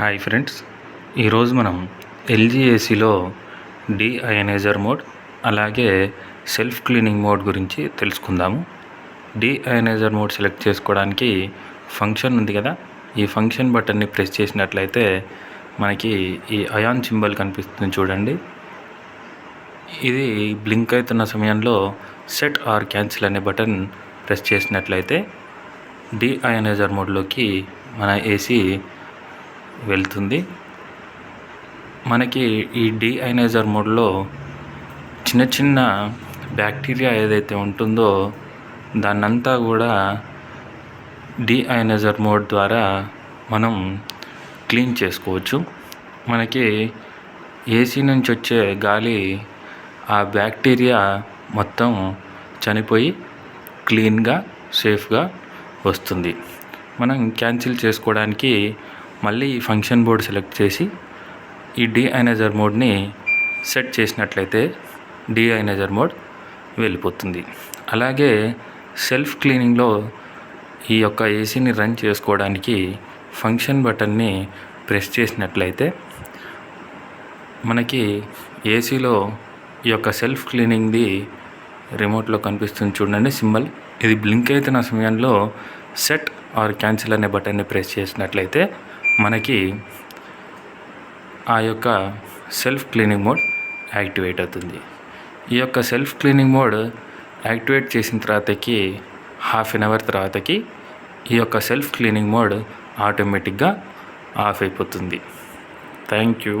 Hi friends, ఈరోజు మనం LG ఏసీలో డీఅయనైజర్ మోడ్ అలాగే సెల్ఫ్ క్లీనింగ్ మోడ్ గురించి తెలుసుకుందాము. డీఅయనైజర్ మోడ్ సెలెక్ట్ చేసుకోవడానికి ఫంక్షన్ ఉంది కదా, ఈ ఫంక్షన్ బటన్ని ప్రెస్ చేసినట్లయితే మనకి ఈ అయాన్ సింబల్ కనిపిస్తుంది చూడండి. ఇది బ్లింక్ అవుతున్న సమయంలో సెట్ ఆర్ క్యాన్సిల్ అనే బటన్ ప్రెస్ చేసినట్లయితే డీఅయనైజర్ మోడ్లోకి మన ఏసీ వెళ్తుంది. మనకి ఈ డీఅయనైజర్ మోడ్లో చిన్న చిన్న బ్యాక్టీరియా ఏదైతే ఉంటుందో దాన్నంతా కూడా డీఅయనైజర్ మోడ్ ద్వారా మనం క్లీన్ చేసుకోవచ్చు. మనకి ఏసీ నుంచి వచ్చే గాలి ఆ బ్యాక్టీరియా మొత్తం చనిపోయి క్లీన్గా సేఫ్గా వస్తుంది. మనం క్యాన్సిల్ చేసుకోవడానికి మళ్ళీ ఈ ఫంక్షన్ బోర్డ్ సెలెక్ట్ చేసి ఈ డీఅయనైజర్ మోడ్ని సెట్ చేసినట్లయితే డీఅయనైజర్ మోడ్ వెళ్ళిపోతుంది. అలాగే సెల్ఫ్ క్లీనింగ్లో ఈ యొక్క ఏసీని రన్ చేసుకోవడానికి ఫంక్షన్ బటన్ని ప్రెస్ చేసినట్లయితే మనకి ఏసీలో ఈ యొక్క సెల్ఫ్ క్లీనింగ్ది రిమోట్లో కనిపిస్తుంది చూడండి సింబల్. ఇది బ్లింక్ అవుతున్న సమయంలో సెట్ ఆర్ క్యాన్సిల్ అనే బటన్ని ప్రెస్ చేసినట్లయితే మనకి ఆ యొక్క సెల్ఫ్ క్లీనింగ్ మోడ్ యాక్టివేట్ అవుతుంది. ఈ యొక్క సెల్ఫ్ క్లీనింగ్ మోడ్ యాక్టివేట్ చేసిన తర్వాతకి హాఫ్ అన్ అవర్ తర్వాతకి ఈ యొక్క సెల్ఫ్ క్లీనింగ్ మోడ్ ఆటోమేటిక్గా ఆఫ్ అయిపోతుంది. Thank you.